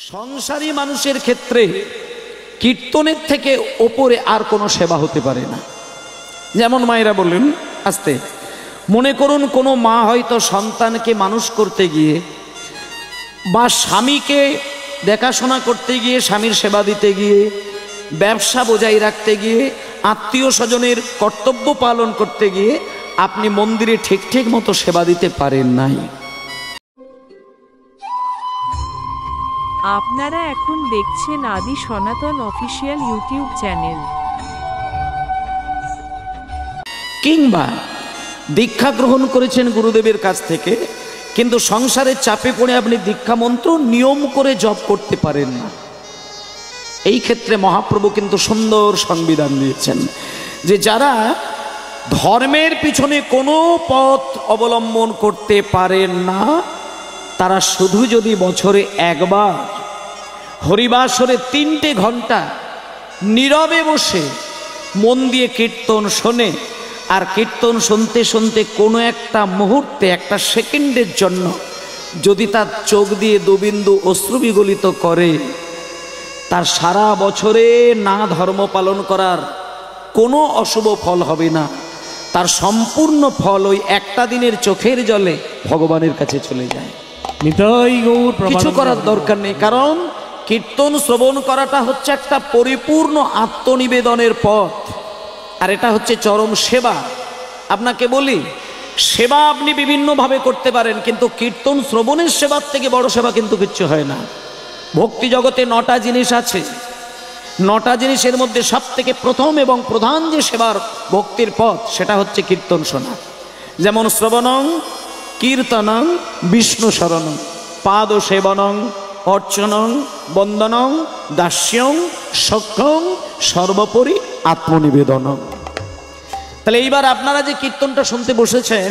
সংসারী মানুষের ক্ষেত্রে কীর্তনের থেকে ওপরে আর কোনো সেবা হতে পারে না। যেমন মায়েরা বললেন আস্তে, মনে করুন কোনো মা হয়তো সন্তানকে মানুষ করতে গিয়ে বা স্বামীকে দেখাশোনা করতে গিয়ে, স্বামীর সেবা দিতে গিয়ে, ব্যবসা বজায় রাখতে গিয়ে, আত্মীয় স্বজনের কর্তব্য পালন করতে গিয়ে আপনি মন্দিরে ঠিক মতো সেবা দিতে পারেন নাই। আপনারা এখন দেখছেন আদি সনাতন অফিসিয়াল ইউটিউব চ্যানেল। কিংবা দীক্ষা গ্রহণ করেছেন গুরুদেবের কাছ থেকে, কিন্তু সংসারের চাপে পড়ে আপনি দীক্ষা মন্ত্র নিয়ম করে জপ করতে পারেন না। এই ক্ষেত্রে মহাপ্রভু কিন্তু সুন্দর সংবিধান দিয়েছেন যে যারা ধর্মের পিছনে কোনো পথ অবলম্বন করতে পারেন না, তারা শুধু যদি বছরে একবার হরিবাসরে 3টে ঘন্টা নীরবে বসে মন দিয়ে কীর্তন শোনে, আর কীর্তন শুনতে শুনতে কোনো একটা মুহূর্তে, একটা সেকেন্ডের জন্য যদি তার চোখ দিয়ে দুবিন্দু অশ্রু বিগলিত করে, তার সারা বছরে না ধর্ম পালন করার কোনো অশুভ ফল হবে না। তার সম্পূর্ণ ফল ওই একটা দিনের চোখের জলে ভগবানের কাছে চলে যায়। কিছু করার দরকার নেই, কারণ কীর্তন শ্রবণ করাটা হচ্ছে একটা পরিপূর্ণ আত্মনিবেদনের পথ, আর এটা হচ্ছে চরম সেবা। আপনাকে বলি, সেবা আপনি বিভিন্নভাবে করতে পারেন, কিন্তু কীর্তন শ্রবণের সেবার থেকে বড় সেবা কিন্তু কিচ্ছু হয় না। ভক্তি জগতে 9টা জিনিস আছে। 9টা জিনিসের মধ্যে সব থেকে প্রথম এবং প্রধান যে সেবার ভক্তির পথ, সেটা হচ্ছে কীর্তন শোনা। যেমন শ্রবণং কীর্তনং বিষ্ণু শরণং পাদ সেবনং অর্চনং বন্দনং দাস্যং সখ্যং সর্বোপরি আত্মনিবেদনং। তাহলে এইবার আপনারা যে কীর্তনটা শুনতে বসেছেন,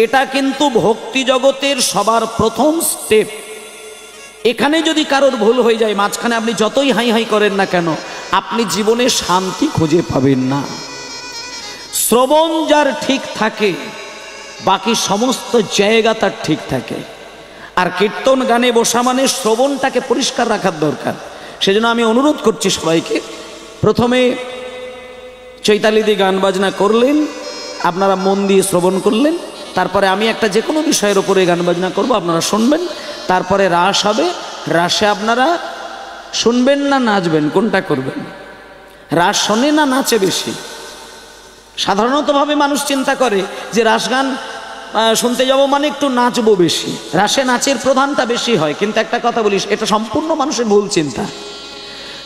এটা কিন্তু ভক্তি জগতের সবার প্রথম স্টেপ। এখানে যদি কারোর ভুল হয়ে যায়, মাঝখানে আপনি যতই হাই হাই করেন না কেন, আপনি জীবনে শান্তি খুঁজে পাবেন না। শ্রবণ যার ঠিক থাকে, বাকি সমস্ত জায়গা তার ঠিক থাকে। আর কীর্তন গানে বসা মানে শ্রবণটাকে পরিষ্কার রাখার দরকার। সেজন্য আমি অনুরোধ করছি সবাইকে, প্রথমে চৈতালিদি গান বাজনা করলেন, আপনারা মন দিয়ে শ্রবণ করলেন, তারপরে আমি একটা যে কোনো বিষয়ের ওপরে গান বাজনা করব, আপনারা শুনবেন। তারপরে রাস হবে, রাসে আপনারা শুনবেন না নাচবেন, কোনটা করবেন? রাস শোনে না নাচে বেশি? সাধারণতভাবে মানুষ চিন্তা করে যে রাস গান শুনতে যাব মানে একটু নাচবো বেশি, রাসে নাচের প্রধানটা বেশি হয়। কিন্তু একটা কথা বলিস, এটা সম্পূর্ণ মানুষের ভুল চিন্তা।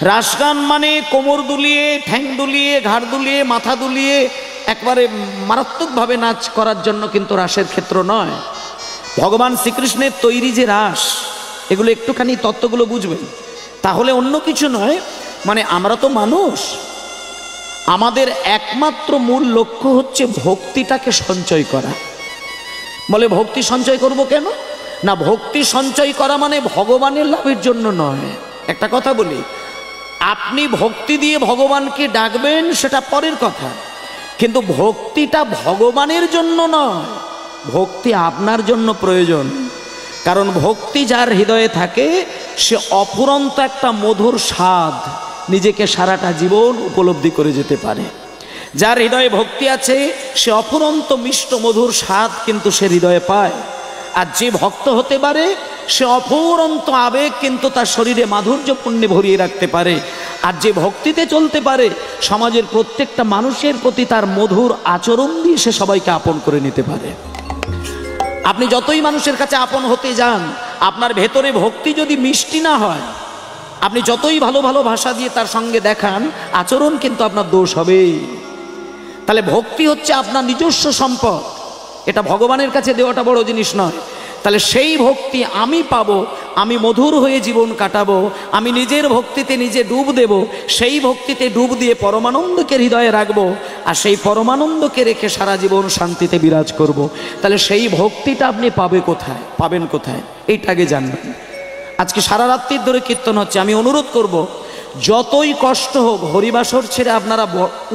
রাস গান মানে কোমর দুলিয়ে, ঠ্যাং দুলিয়ে, ঘাড় দুলিয়ে, মাথা দুলিয়ে একবারে মারাত্মকভাবে নাচ করার জন্য কিন্তু রাসের ক্ষেত্র নয়। ভগবান শ্রীকৃষ্ণের তৈরি যে রাস, এগুলো একটুখানি তত্ত্বগুলো বুঝবেন, তাহলে অন্য কিছু নয়। মানে আমরা তো মানুষ, আমাদের একমাত্র মূল লক্ষ্য হচ্ছে ভক্তিটাকে সঞ্চয় করা। বলে ভক্তি সঞ্চয় করব কেন? না, ভক্তি সঞ্চয় করা মানে ভগবানের লাভের জন্য নয়। একটা কথা বলি, আপনি ভক্তি দিয়ে ভগবানকে ডাকবেন সেটা পরের কথা, কিন্তু ভক্তিটা ভগবানের জন্য নয়, ভক্তি আপনার জন্য প্রয়োজন। কারণ ভক্তি যার হৃদয়ে থাকে, সে অফুরন্ত একটা মধুর স্বাদ নিজেকে সারাটা জীবন উপলব্ধি করে যেতে পারে। যার হৃদয়ে ভক্তি আছে, সে অফুরন্ত মিষ্ট মধুর স্বাদ কিন্তু সে হৃদয়ে পায়। আর যে ভক্ত হতে পারে, সে অফুরন্ত আবেগ কিন্তু তার শরীরে মাধুর্যপূর্ণে ভরিয়ে রাখতে পারে। আর যে ভক্তিতে চলতে পারে, সমাজের প্রত্যেকটা মানুষের প্রতি তার মধুর আচরণ দিয়ে সে সবাইকে আপন করে নিতে পারে। আপনি যতই মানুষের কাছে আপন হতে যান, আপনার ভেতরে ভক্তি যদি মিষ্টি না হয়, আপনি যতই ভালো ভালো ভাষা দিয়ে তার সঙ্গে দেখান, আচরণ কিন্তু আপনার দোষ হবেই। তাহলে ভক্তি হচ্ছে আপনার নিজস্ব সম্পদ, এটা ভগবানের কাছে দেওয়াটা বড় জিনিস নয়। তাহলে সেই ভক্তি আমি পাবো, আমি মধুর হয়ে জীবন কাটাবো, আমি নিজের ভক্তিতে নিজে ডুব দেব, সেই ভক্তিতে ডুব দিয়ে পরমানন্দকে হৃদয়ে রাখবো, আর সেই পরমানন্দকে রেখে সারা জীবন শান্তিতে বিরাজ করব। তাহলে সেই ভক্তিটা আপনি পাবেন কোথায়? এইটা আগে জানবেন। আজকে সারা রাত্রির ধরে কীর্তন হচ্ছে, আমি অনুরোধ করব, যতই কষ্ট হোক হরিবাসর ছেড়ে আপনারা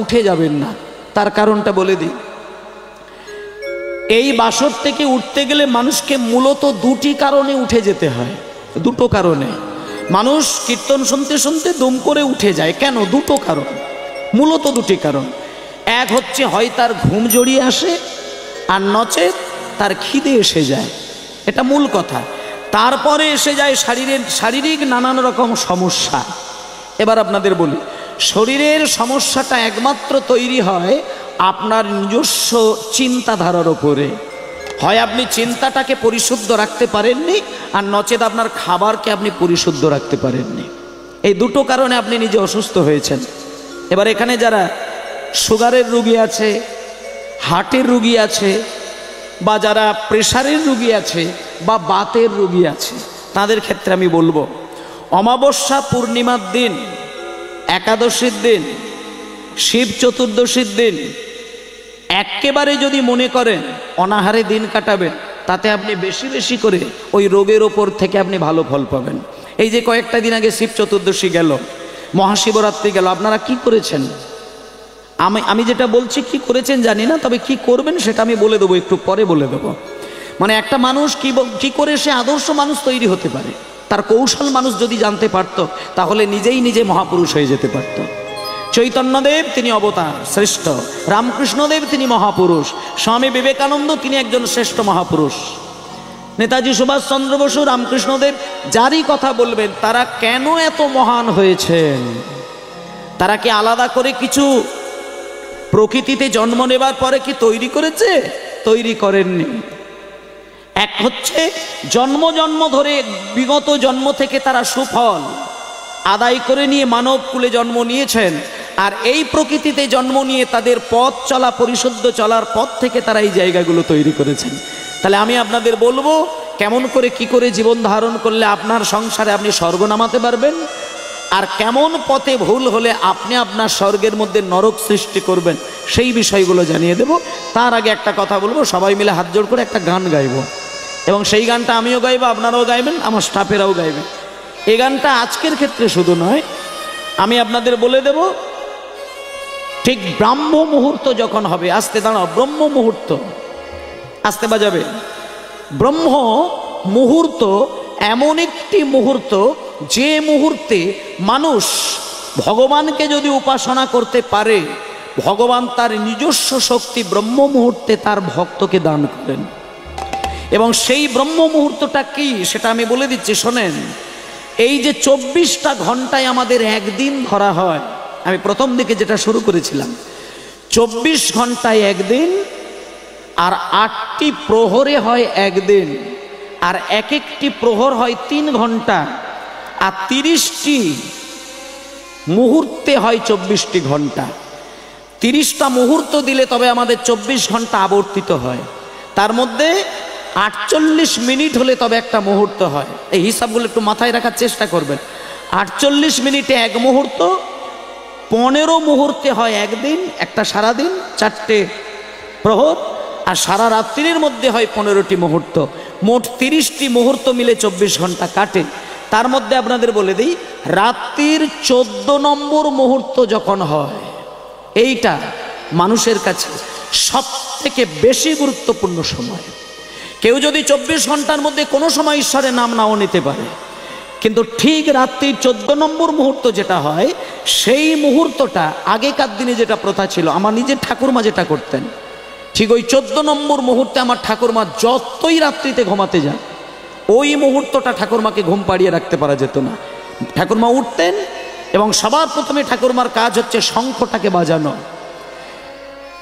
উঠে যাবেন না। তার কারণটা বলে দিই, এই বাসর থেকে উঠতে গেলে মানুষকে মূলত 2টি কারণে উঠে যেতে হয়। 2টো কারণে। মানুষ কীর্তন শুনতে শুনতে দুম করে উঠে যায় কেন? দুটো কারণ, মূলত দুটি কারণ। এক হচ্ছে হয় তার ঘুম জড়িয়ে আসে, আর নচেত তার খিদে এসে যায়, এটা মূল কথা। তারপরে এসে যায় শারীরিক নানান রকম সমস্যা। এবার আপনাদের বলি, শরীরের সমস্যাটা একমাত্র তৈরি হয় আপনার নিজস্ব চিন্তাধারার ওপরে। হয় আপনি চিন্তাটাকে পরিশুদ্ধ রাখতে পারেননি, আর নচেত আপনার খাবারকে আপনি পরিশুদ্ধ রাখতে পারেননি। এই দুটো কারণে আপনি নিজে অসুস্থ হয়েছেন। এবার এখানে যারা সুগারের রুগী আছে, হার্টের রুগী আছে, বা যারা প্রেশারের রুগী আছে, বা বাতের রুগী আছে, তাদের ক্ষেত্রে আমি বলবো অমাবস্যা পূর্ণিমার দিন, একাদশীর দিন, শিব চতুর্দশীর দিন একেবারে যদি মনে করেন অনাহারে দিন কাটাবেন, তাতে আপনি বেশি বেশি করে ওই রোগের ওপর থেকে আপনি ভালো ফল পাবেন। এই যে কয়েকটা দিন আগে শিব চতুর্দশী গেল, মহাশিবরাত্রি গেল, আপনারা কি করেছেন? আমি যেটা বলছি কি করেছেন জানি না, তবে কি করবেন সেটা আমি বলে দেবো, একটু পরে বলে দেবো। মানে একটা মানুষ কি করে সে আদর্শ মানুষ তৈরি হতে পারে, তার কৌশল মানুষ যদি জানতে পারত, তাহলে নিজেই নিজে মহাপুরুষ হয়ে যেতে পারত। চৈতন্যদেব তিনি অবতার শ্রেষ্ঠ, রামকৃষ্ণদেব তিনি মহাপুরুষ, স্বামী বিবেকানন্দ তিনি একজন শ্রেষ্ঠ মহাপুরুষ, নেতাজি সুভাষচন্দ্র বসু, রামকৃষ্ণদেব, যারই কথা বলবেন তারা কেন এত মহান হয়েছেন? তারা কি আলাদা করে কিছু প্রকৃতিতে জন্ম নেবার পরে কি তৈরি করেছে? তৈরি করেননি। এক হচ্ছে জন্ম জন্ম ধরে বিগত জন্ম থেকে তারা সুফল আদায় করে নিয়ে মানব কুলে জন্ম নিয়েছেন, আর এই প্রকৃতিতে জন্ম নিয়ে তাদের পথ চলা, পরিশুদ্ধ চলার পথ থেকে তারা এই জায়গাগুলো তৈরি করেছেন। তাহলে আমি আপনাদের বলবো কেমন করে কি করে জীবন ধারণ করলে আপনার সংসারে আপনি স্বর্গ নামাতে পারবেন, আর কেমন পথে ভুল হলে আপনি আপনার স্বর্গের মধ্যে নরক সৃষ্টি করবেন, সেই বিষয়গুলো জানিয়ে দেব। তার আগে একটা কথা বলবো, সবাই মিলে হাত জোড় করে একটা গান গাইব, এবং সেই গানটা আমিও গাইবো, আপনারাও গাইবেন, আমার স্টাফেরাও গাইবে। এই গানটা আজকের ক্ষেত্রে শুধু নয়, আমি আপনাদের বলে দেব ঠিক ব্রাহ্ম মুহূর্ত যখন হবে, আস্তে দাঁড়াও, ব্রহ্ম মুহূর্ত আস্তে বাজাবে। ব্রহ্ম মুহূর্ত এমন একটি মুহূর্ত, যে মুহূর্তে মানুষ ভগবানকে যদি উপাসনা করতে পারে, ভগবান তার নিজস্ব শক্তি ব্রহ্ম মুহূর্তে তার ভক্তকে দান করেন। এবং সেই ব্রহ্ম মুহূর্তটা কি সেটা আমি বলে দিচ্ছি, শোনেন। এই যে 24টা ঘন্টায় আমাদের একদিন ধরা হয়, আমি প্রথম দিকে যেটা শুরু করেছিলাম, 24 ঘন্টায় একদিন, আর 8টি প্রহরে হয় একদিন, আর এক একটি প্রহর হয় 3 ঘন্টা, আর 30টি মুহূর্তে হয় 24টি ঘন্টা। 30টা মুহূর্ত দিলে তবে আমাদের 24 ঘন্টা আবর্তিত হয়। তার মধ্যে 48 মিনিট হলে তবে একটা মুহূর্ত হয়। এই হিসাবগুলো একটু মাথায় রাখার চেষ্টা করবেন। 48 মিনিটে এক মুহূর্ত, 15 মুহূর্তে হয় একদিন, একটা সারাদিন, 4টে প্রহর, আর সারা রাত্রির মধ্যে হয় 15টি মুহূর্ত। মোট 30টি মুহূর্ত মিলে 24 ঘন্টা কাটে। তার মধ্যে আপনাদের বলে দিই, রাত্রির 14 নম্বর মুহূর্ত যখন হয়, এইটা মানুষের কাছে সব থেকে বেশি গুরুত্বপূর্ণ সময়। কেউ যদি 24 ঘন্টার মধ্যে কোনো সময় ঈশ্বরের নাম নাও নিতে পারে, কিন্তু ঠিক রাত্রির 14 নম্বর মুহূর্ত যেটা হয়, সেই মুহূর্তটা আগেকার দিনে যেটা প্রথা ছিল, আমার নিজের ঠাকুরমা যেটা করতেন, ঠিক ওই 14 নম্বর মুহূর্তে আমার ঠাকুরমা যতই রাত্রিতে ঘুমাতে যান, ওই মুহূর্তটা ঠাকুরমাকে ঘুম পাড়িয়ে রাখতে পারা যেত না। ঠাকুরমা উঠতেন, এবং সবার প্রথমে ঠাকুরমার কাজ হচ্ছে শঙ্খটাকে বাজানো,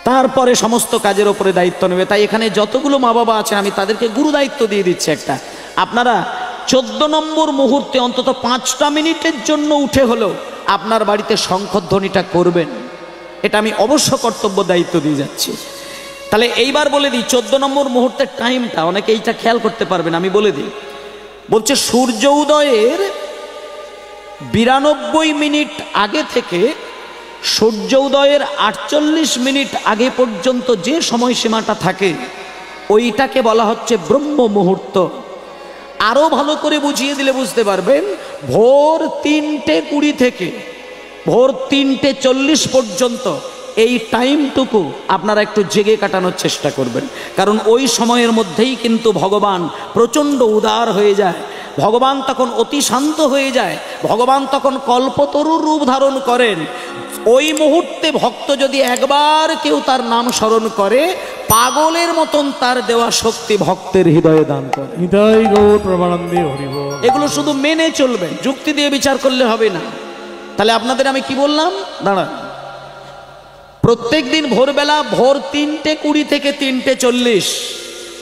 তারপরে সমস্ত কাজের ওপরে দায়িত্ব নেবে। তাই এখানে যতগুলো মা বাবা আছেন, আমি তাদেরকে গুরু দায়িত্ব দিয়ে দিচ্ছি একটা, আপনারা 14 নম্বর মুহূর্তে অন্তত 5টা মিনিটের জন্য উঠে হলেও আপনার বাড়িতে শঙ্খধ্বনিটা করবেন। এটা আমি অবশ্য কর্তব্য দায়িত্ব দিয়ে যাচ্ছি। তাহলে এইবার বলে দিই 14 নম্বর মুহূর্তের টাইমটা, অনেকে এইটা খেয়াল করতে পারবেন, আমি বলে দিই। বলছে সূর্য উদয়ের 92 মিনিট আগে থেকে সূর্য উদয়ের 48 মিনিট আগে পর্যন্ত যে সময়সীমাটা থাকে, ওইটাকে বলা হচ্ছে ব্রহ্ম মুহূর্ত। আরো ভালো করে বুঝিয়ে দিলে বুঝতে পারবেন, ভোর 3:20 থেকে ভোর 3:40 পর্যন্ত এই টাইমটুকু আপনারা একটু জেগে কাটানোর চেষ্টা করবেন, কারণ ওই সময়ের মধ্যেই কিন্তু ভগবান প্রচণ্ড উদার হয়ে যায়, ভগবান তখন অতি শান্ত হয়ে যায়, ভগবান তখন কল্পতরুর রূপ ধারণ করেন। ওই মুহূর্তে ভক্ত যদি একবার কেউ তার নাম স্মরণ করে, পাগলের মতন তার দেওয়া শক্তি ভক্তের হৃদয়ে দান করে। হৃদয় গৌর প্রমানন্দে হরিব। এগুলো শুধু মেনে চলবেন, যুক্তি দিয়ে বিচার করলে হবে না। তাহলে আপনাদের আমি কি বললাম, দাঁড়ান, প্রত্যেক দিন ভোরবেলা ভোর 3:20 থেকে 3:40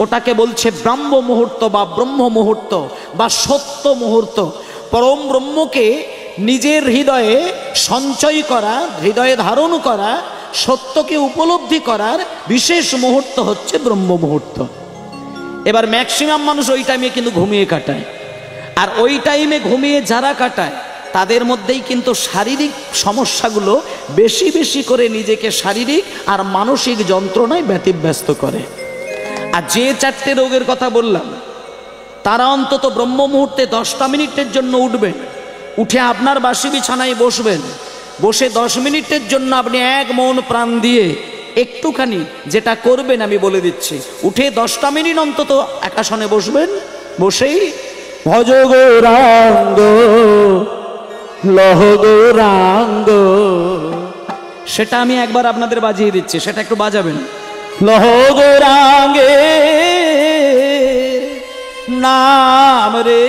ওটাকে বলছে ব্রাহ্ম মুহূর্ত বা ব্রহ্ম মুহূর্ত বা সত্য মুহূর্ত। পরম ব্রহ্মকে নিজের হৃদয়ে সঞ্চয় করা, হৃদয়ে ধারণ করা, সত্যকে উপলব্ধি করার বিশেষ মুহূর্ত হচ্ছে ব্রহ্ম মুহূর্ত। এবার ম্যাক্সিমাম মানুষ ওই টাইমে কিন্তু ঘুমিয়ে কাটায়, আর ওই টাইমে ঘুমিয়ে যারা কাটায় তাদের মধ্যেই কিন্তু শারীরিক সমস্যাগুলো বেশি বেশি করে নিজেকে শারীরিক আর মানসিক যন্ত্রণায় ব্যতিব্যস্ত করে। আর যে 4টে রোগের কথা বললাম, তারা অন্তত ব্রহ্ম মুহূর্তে 10টা মিনিটের জন্য উঠবেন, উঠে আপনার বাসি বিছানায় বসবেন, বসে 10 মিনিটের জন্য আপনি এক মন প্রাণ দিয়ে একটুখানি যেটা করবেন আমি বলে দিচ্ছি, উঠে 10টা মিনিট অন্তত একাসনে বসবেন, বসেই ভজ গৌরাঙ্গ লহ গৌরাঙ্গ, সেটা আমি একবার আপনাদের বাজিয়ে দিচ্ছি, সেটা একটু বাজাবেন। লহ গৌরাঙ্গে নাম রে।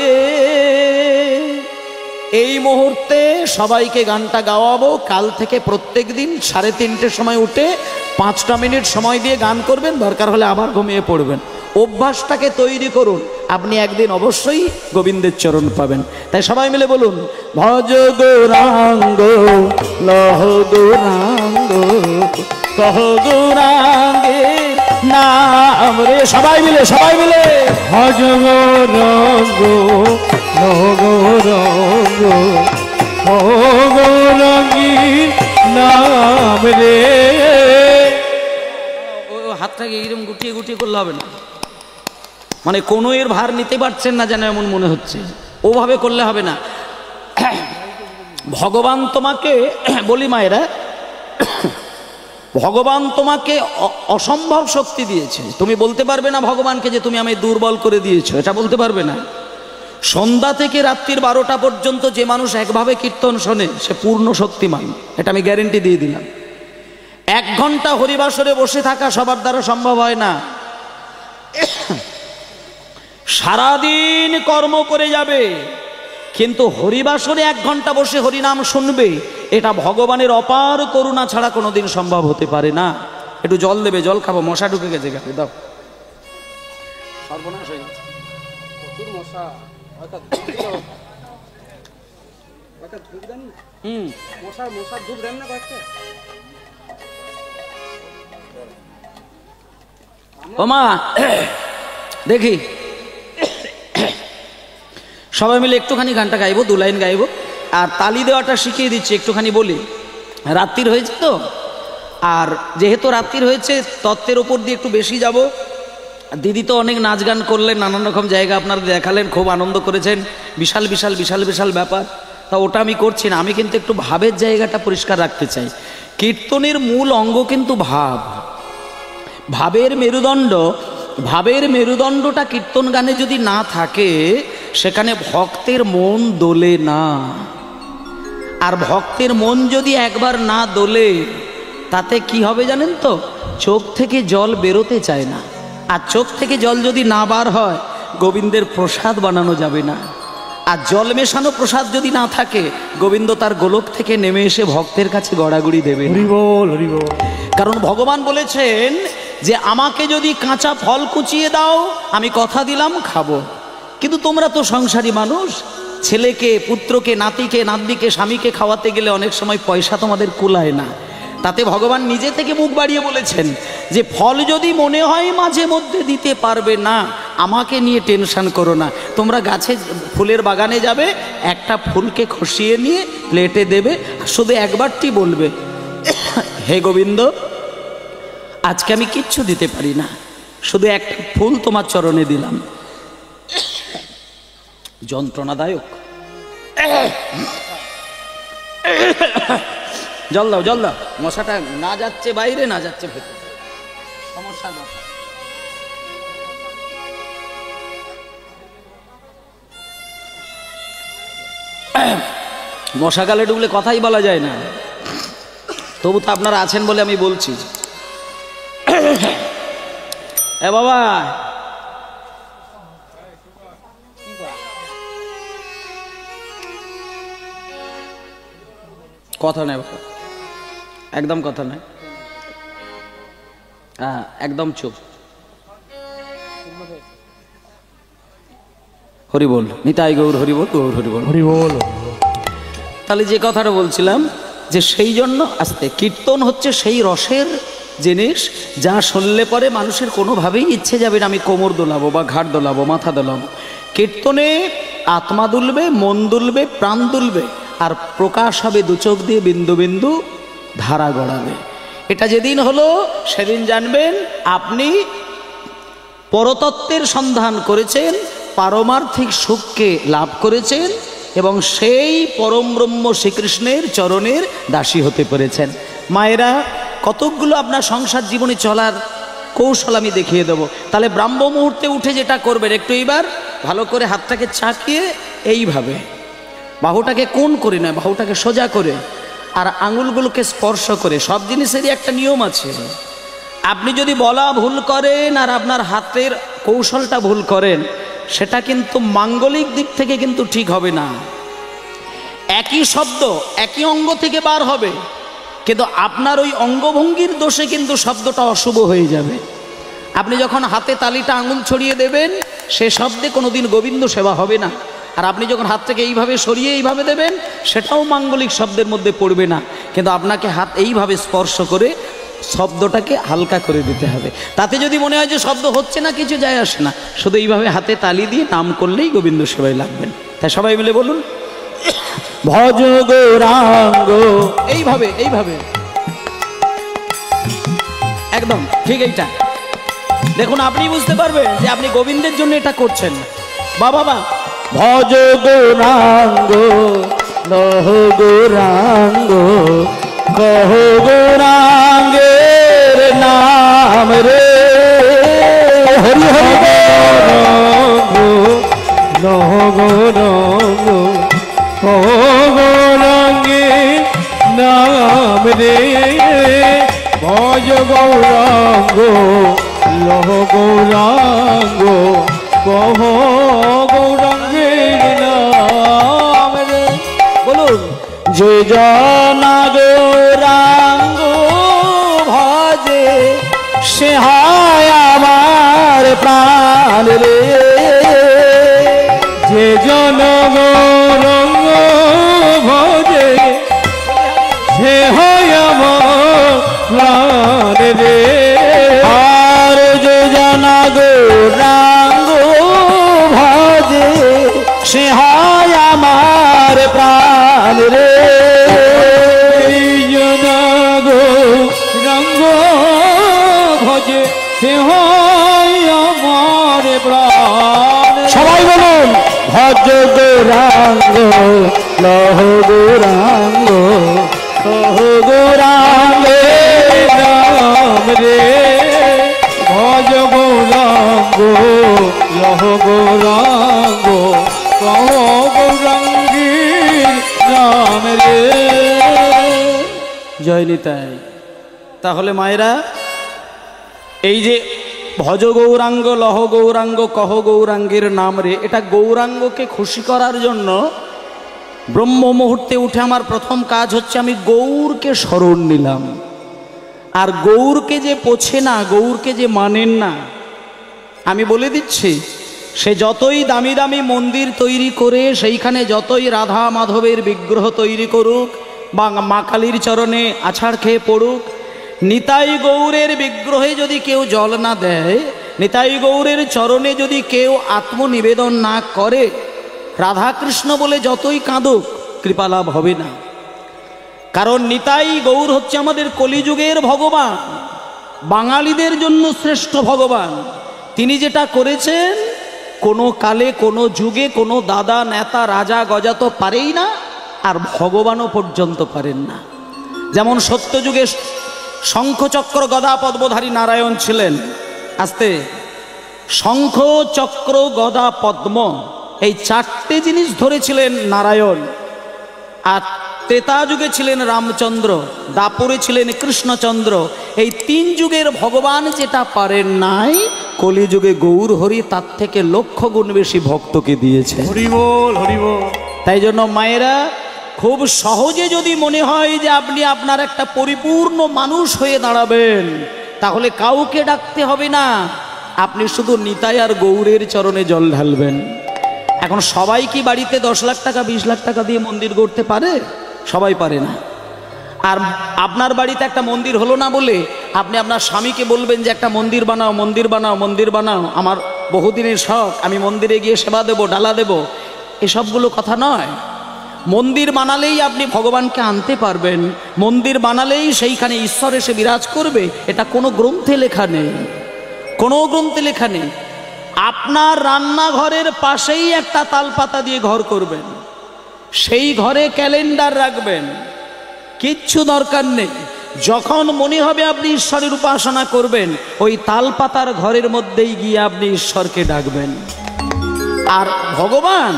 এই মুহূর্তে সবাইকে গানটা গাওয়াবো। কাল থেকে প্রত্যেক দিন 3:30 সময় উঠে 5টা মিনিট সময় দিয়ে গান করবেন, দরকার হলে আবার ঘুমিয়ে পড়বেন। অভ্যাসটাকে তৈরি করুন, আপনি একদিন অবশ্যই গোবিন্দের চরণ পাবেন। তাই সবাই মিলে বলুন, ভজ গৌরাঙ্গ লহ গৌরাঙ্গ কহ গৌরাঙ্গে নাম রে। সবাই মিলে ভজ গৌরাঙ্গ লহ গৌরাঙ্গ কহ গৌরাঙ্গীর নাম রে। হাতটাকে এরকম গুটিয়ে গুটিয়ে করলে হবে না, মানে কোনো এর ভার নিতে পারছেন না যেন এমন মনে হচ্ছে, ওভাবে করলে হবে না। ভগবান তোমাকে বলি মায়েরা, ভগবান তোমাকে অসম্ভব শক্তি দিয়েছে। তুমি বলতে পারবে না ভগবানকে যে তুমি আমায় দুর্বল করে দিয়েছো, এটা বলতে পারবে না। সন্ধ্যা থেকে রাত্রির 12টা পর্যন্ত যে মানুষ একভাবে কীর্তন শোনে সে পূর্ণ শক্তিমান, এটা আমি গ্যারেন্টি দিয়ে দিলাম। 1 ঘন্টা হরিবাসরে বসে থাকা সবার দ্বারা সম্ভব হয় না। সারাদিন কর্ম করে যাবে, কিন্তু হরিবাসরে 1 ঘন্টা বসে হরিনাম শুনবে, এটা ভগবানের অপার করুণা ছাড়া কোনোদিন সম্ভব হতে পারে না। একটু জল দেবে, জল খাবো, মশা ঢুকে গেছে গায়ে, দাও। সর্বনাশ হয়ে গেছে, প্রচুর মশা। মশার ধূপ দেন না কয়েকটা। ও মা, দেখি সবাই মিলে একটুখানি গানটা গাইবো, 2 লাইন গাইবো, আর তালি দেওয়াটা শিখিয়ে দিচ্ছি। একটুখানি বলি, রাত্রির হয়েছে তো, আর যেহেতু রাত্রির হয়েছে তত্ত্বের ওপর দিয়ে একটু বেশি যাব। দিদি তো অনেক নাচ গান করলেন, নানান রকম জায়গা আপনারা দেখালেন, খুব আনন্দ করেছেন, বিশাল বিশাল বিশাল বিশাল ব্যাপার। তা ওটা আমি করছি না, আমি কিন্তু একটু ভাবের জায়গাটা পরিষ্কার রাখতে চাই। কীর্তনের মূল অঙ্গ কিন্তু ভাব, ভাবের মেরুদণ্ড। ভাবের মেরুদণ্ডটা কীর্তন গানে যদি না থাকে, সেখানে ভক্তের মন দোলে না। আর ভক্তের মন যদি একবার না দোলে, তাতে কি হবে জানেন তো, চোখ থেকে জল বেরোতে চায় না। আর চোখ থেকে জল যদি না বার হয়, গোবিন্দের প্রসাদ বানানো যাবে না। আর জল মেশানো প্রসাদ যদি না থাকে, গোবিন্দ তার গোলক থেকে নেমে এসে ভক্তের কাছে গড়াগড়ি দেবে। কারণ ভগবান বলেছেন যে আমাকে যদি কাঁচা ফল কুচিয়ে দাও, আমি কথা দিলাম খাবো। কিন্তু তোমরা তো সংসারী মানুষ, ছেলেকে, পুত্রকে, নাতিকে, নাতনিকে, স্বামীকে খাওয়াতে গেলে অনেক সময় পয়সা তোমাদের কুলায় না। তাতে ভগবান নিজে থেকে মুখ বাড়িয়ে বলেছেন যে ফল যদি মনে হয় মাঝে মধ্যে দিতে পারবে না, আমাকে নিয়ে টেনশন করো না। তোমরা গাছে, ফুলের বাগানে যাবে, একটা ফুলকে খসিয়ে নিয়ে প্লেটে দেবে, শুধু একবারটি বলবে, হে গোবিন্দ, আজকে আমি কিচ্ছু দিতে পারি না, শুধু একটা ফুল তোমার চরণে দিলাম। যন্ত্রণাদায়ক, জল দাও জল দাও, মশাটা না যাচ্ছে বাইরে না যাচ্ছে ভেতরে, সমস্যা না। মশাকালে ডুবলে কথাই বলা যায় না, তবু তো আপনারা আছেন বলে আমি বলছি। এ বাবা, কথা নেই বাবা, একদম কথা নেই, হ্যাঁ একদম চুপ। হরি বল, নিতাই গৌর হরি বল, গৌর হরি বল, হরি বল। তাহলে যে কথাটা বলছিলাম যে সেই জন্য আস্তে কীর্তন হচ্ছে সেই রসের জিনিস যা শুনলে পরে মানুষের কোনোভাবেই ইচ্ছে যাবে না আমি কোমর দোলাবো বা ঘাট দোলাবো, মাথা দোলাবো। কীর্তনে আত্মা দুলবে, মন দুলবে, প্রাণ দুলবে, আর প্রকাশ হবে দু চোখ দিয়ে বিন্দু বিন্দু ধারা গড়াবে। এটা যেদিন হলো সেদিন জানবেন আপনি পরতত্ত্বের সন্ধান করেছেন, পারমার্থিক সুখকে লাভ করেছেন এবং সেই পরম ব্রহ্ম শ্রীকৃষ্ণের চরণের দাসী হতে পেরেছেন। মায়েরা, কতকগুলো আপনার সংসার জীবনে চলার কৌশল আমি দেখিয়ে দেবো। তাহলে ব্রাহ্ম মুহূর্তে উঠে যেটা করবেন, একটু এইবার ভালো করে হাতটাকে চাকিয়ে এইভাবে বাহুটাকে কোণ করে নয়, বাহুটাকে সোজা করে আর আঙুলগুলোকে স্পর্শ করে। সব জিনিসেরই একটা নিয়ম আছে। আপনি যদি বলা ভুল করেন আর আপনার হাতের কৌশলটা ভুল করেন, সেটা কিন্তু মাঙ্গলিক দিক থেকে কিন্তু ঠিক হবে না। একই শব্দ একই অঙ্গ থেকে বার হবে, কিন্তু আপনার ওই অঙ্গভঙ্গির দোষে কিন্তু শব্দটা অশুভ হয়ে যাবে। আপনি যখন হাতে তালিটা আঙুল ছড়িয়ে দেবেন, সে শব্দে কোনোদিন গোবিন্দ সেবা হবে না। আর আপনি যখন হাতটাকে এইভাবে সরিয়ে এইভাবে দেবেন, সেটাও মাঙ্গলিক শব্দের মধ্যে পড়বে না। কিন্তু আপনাকে হাত এইভাবে স্পর্শ করে শব্দটাকে হালকা করে দিতে হবে। তাতে যদি মনে হয় যে শব্দ হচ্ছে না, কিছু যায় আসে না, শুধু এইভাবে হাতে তালি দিয়ে নাম করলেই গোবিন্দ সেবায় লাগবেন। তাই সবাই মিলে বলুন, ভজ গৌরাঙ্গ। এইভাবে এইভাবে একদম ঠিক। এইটা দেখুন, আপনি বুঝতে পারবেন যে আপনি গোবিন্দের জন্য এটা করছেন। বাবা, ভজ গৌরাঙ্গ, লহ গৌরাঙ্গ, কহ গৌরাঙ্গের নাম রে। হরি হরি গৌরাঙ্গ, লহ গৌরাঙ্গ, কহ গৌরাঙ্গের নাম রে। ভজ গৌরাঙ্গ, লহ গৌরাঙ্গ, কহ গৌরাঙ্গের নাম রে। বলুন, যে জনা গৌরাঙ্গ ভজে, সে হয় আমার প্রাণ রে। যে জন গৌরাঙ্গ ভজে, সে হয় আমার প্রাণ রে। আর যে জনা গৌরাঙ্গ ভজে, সে হয় আমার প্রাণ রে। জনা গৌরাঙ্গ ভজে, সে হয় আমার প্রাণ। সবাই বলুন, ভজ গৌরাঙ্গ, লহ গৌরাঙ্গ, কহ গৌরাঙ্গের নাম রে। ভজ গৌরাঙ্গ, লহ গৌরাঙ্গ, কহ গৌরাঙ্গের নাম রে। জয় নিতাই। তাহলে মায়েরা, এই যে ভজ গৌরাঙ্গ, লহ গৌরাঙ্গ, কহ গৌরাঙ্গের নাম রে, এটা গৌরাঙ্গকে খুশি করার জন্য ব্রহ্ম মুহূর্তে উঠে আমার প্রথম কাজ হচ্ছে আমি গৌরকে স্মরণ নিলাম। আর গৌরকে যে পোছে না, গৌরকে যে মানেন না, আমি বলে দিচ্ছি, সে যতই দামি দামি মন্দির তৈরি করে, সেইখানে যতই রাধা মাধবের বিগ্রহ তৈরি করুক বা মা কালীর চরণে আছাড় খেয়ে পড়ুক, নিতাই গৌরের বিগ্রহে যদি কেউ জল না দেয়, নিতাই গৌরের চরণে যদি কেউ আত্মনিবেদন না করে, রাধাকৃষ্ণ বলে যতই কাঁদুক, কৃপালাভ হবে না। কারণ নিতাই গৌর হচ্ছে আমাদের কলিযুগের ভগবান, বাঙালিদের জন্য শ্রেষ্ঠ ভগবান। তিনি যেটা করেছেন, কোনো কালে কোনো যুগে কোনো দাদা নেতা রাজা গজা তো পারেই না, আর ভগবানও পর্যন্ত পারেন না। যেমন সত্যযুগে শঙ্খ চক্র গদা পদ্মধারী নারায়ণ ছিলেন, আস্তে, শঙ্খ চক্র গদা পদ্ম এই চারটে জিনিস ধরেছিলেন নারায়ণ। আর ত্রেতা যুগে ছিলেন রামচন্দ্র, দাপরে ছিলেন কৃষ্ণচন্দ্র। এই তিন যুগের ভগবান যেটা পারেন নাই, কলিযুগে গৌর হরি তার থেকে লক্ষ গুণ বেশি ভক্তকে দিয়েছে। হরি বল, হরি বল। তাই জন্য মায়েরা, খুব সহজে যদি মনে হয় যে আপনি আপনার একটা পরিপূর্ণ মানুষ হয়ে দাঁড়াবেন, তাহলে কাউকে ডাকতে হবে না, আপনি শুধু নিতাই আর গৌরের চরণে জল ঢালবেন। এখন সবাই কি বাড়িতে 10 লাখ টাকা 20 লাখ টাকা দিয়ে মন্দির গড়তে পারে? সবাই পারে না। আর আপনার বাড়িতে একটা মন্দির হলো না বলে আপনি আপনার স্বামীকে বলবেন যে একটা মন্দির বানাও, মন্দির বানাও, মন্দির বানাও, আমার বহুদিনের শখ, আমি মন্দিরে গিয়ে সেবা দেব, ডালা দেব, এসবগুলো কথা নয়। মন্দির বানালেই আপনি ভগবানকে আনতে পারবেন, মন্দির বানালেই সেইখানে ঈশ্বর এসে বিরাজ করবে, এটা কোনো গ্রন্থে লেখা নেই, কোনো গ্রন্থে লেখা নেই। আপনার রান্নাঘরের পাশেই একটা তালপাতা দিয়ে ঘর করবেন, সেই ঘরে ক্যালেন্ডার রাখবেন, কিচ্ছু দরকার নেই। যখন মনে হবে আপনি ঈশ্বরের উপাসনা করবেন, ওই তালপাতার ঘরের মধ্যেই গিয়ে আপনি ঈশ্বরকে ডাকবেন। আর ভগবান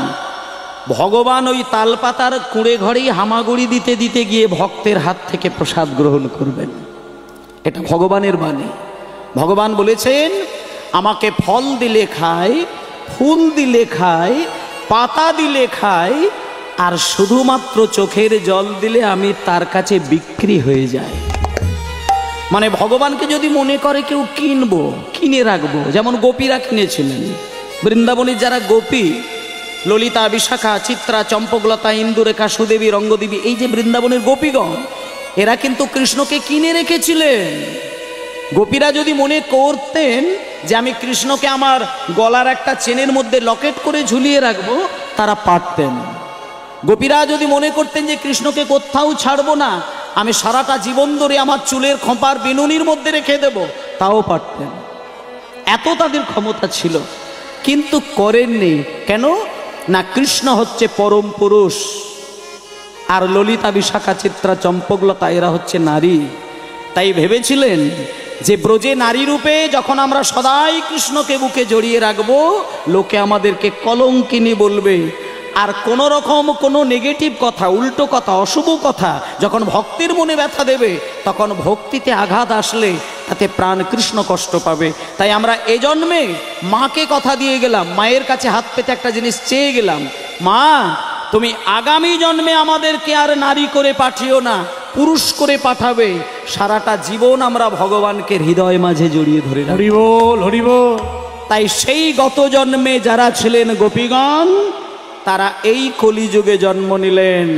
ওই তালপাতার কুঁড়ে ঘরেই হামাগুড়ি দিতে দিতে গিয়ে ভক্তের হাত থেকে প্রসাদ গ্রহণ করবেন। এটা ভগবানের বাণী। ভগবান বলেছেন, আমাকে ফল দিলে খায়, ফুল দিলে খায়, পাতা দিলে খায়, আর শুধুমাত্র চোখের জল দিলে আমি তার কাছে বিক্রি হয়ে যাই। মানে ভগবানকে যদি মনে করে কেউ কিনবো, কিনে রাখবো, যেমন গোপীরা কিনেছিলেন। বৃন্দাবনের যারা গোপী, ললিতা, বিশাখা, চিত্রা, চম্পকলতা, ইন্দুরেখা, সুদেবী, রঙ্গদেবী, এই যে বৃন্দাবনের গোপীগণ, এরা কিন্তু কৃষ্ণকে কিনে রেখেছিলেন। গোপীরা যদি মনে করতেন যে আমি কৃষ্ণকে আমার গলার একটা চেনের মধ্যে লকেট করে ঝুলিয়ে রাখবো, তারা পারতেন। গোপীরা যদি মনে করতেন যে কৃষ্ণকে কোথাও ছাড়বো না, আমি সারাটা জীবন ধরে আমার চুলের খোঁপার বিনুনির মধ্যে রেখে দেব, তাও পারতেন। এত তাদের ক্ষমতা ছিল, কিন্তু করেননি। কেন না? কৃষ্ণ হচ্ছে পরম পুরুষ, আর ললিতা, বিশাখা, চিত্রা, চম্পকলতা এরা হচ্ছে নারী। তাই ভেবেছিলেন যে ব্রজে নারী রূপে যখন আমরা সদাই কৃষ্ণকে বুকে জড়িয়ে রাখবো, লোকে আমাদেরকে কলঙ্কিনী বলবে। আর কোনো রকম কোনো নেগেটিভ কথা, উল্টো কথা, অশুভ কথা যখন ভক্তির মনে ব্যথা দেবে, তখন ভক্তিতে আঘাত আসলে তাতে প্রাণ কৃষ্ণ কষ্ট পাবে। তাই আমরা এ জন্মে মাকে কথা দিয়ে গেলাম, মায়ের কাছে হাত পেতে একটা জিনিস চেয়ে গেলাম, মা তুমি আগামী জন্মে আমাদেরকে আর নারী করে পাঠিও না, পুরুষ করে পাঠাবে। সারাটা জীবন আমরা ভগবানকে হৃদয় মাঝে জড়িয়ে ধরে রাখব। হরি বল, হরি বল। তাই সেই গত জন্মে যারা ছিলেন গোপীগণ, তারা এই কলিযুগে জন্ম নিলেন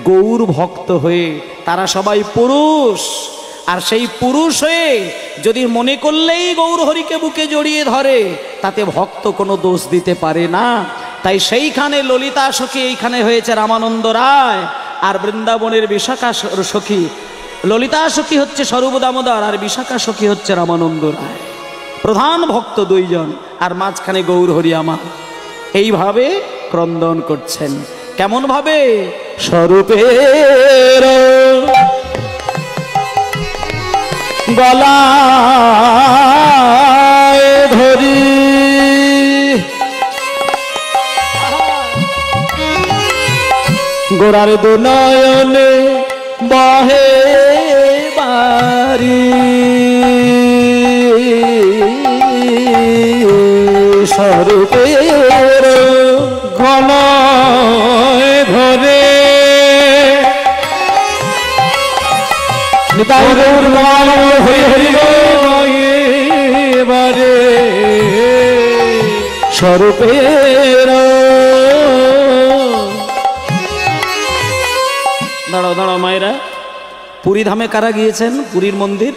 গৌর ভক্ত হয়ে। তারা সবাই পুরুষ, আর সেই পুরুষ হয়ে যদি মনে করলেই গৌর হরিকে বুকে জড়িয়ে ধরে, তাতে ভক্ত কোনো দোষ দিতে পারে না। তাই সেইখানে ললিতা সখী এইখানে হয়েছে রামানন্দ রায়, আর বৃন্দাবনের বিশাখা সখী, ললিতা সখী হচ্ছে স্বরূপ দামোদর, আর বিশাখা সখী হচ্ছে রামানন্দ রায়। প্রধান ভক্ত দুইজন, আর মাঝখানে গৌর হরি আমার। এইভাবে ক্রন্দন করছেন। কেমন ভাবে? স্বরূপের গলায় ধরি গোরার দুনয়নে বহে বারি, স্বরূপের গলায় ধরে এবারে স্বরূপের। দাঁড়াও দাঁড়াও মায়েরা, পুরী ধামে কারা গিয়েছেন? পুরীর মন্দির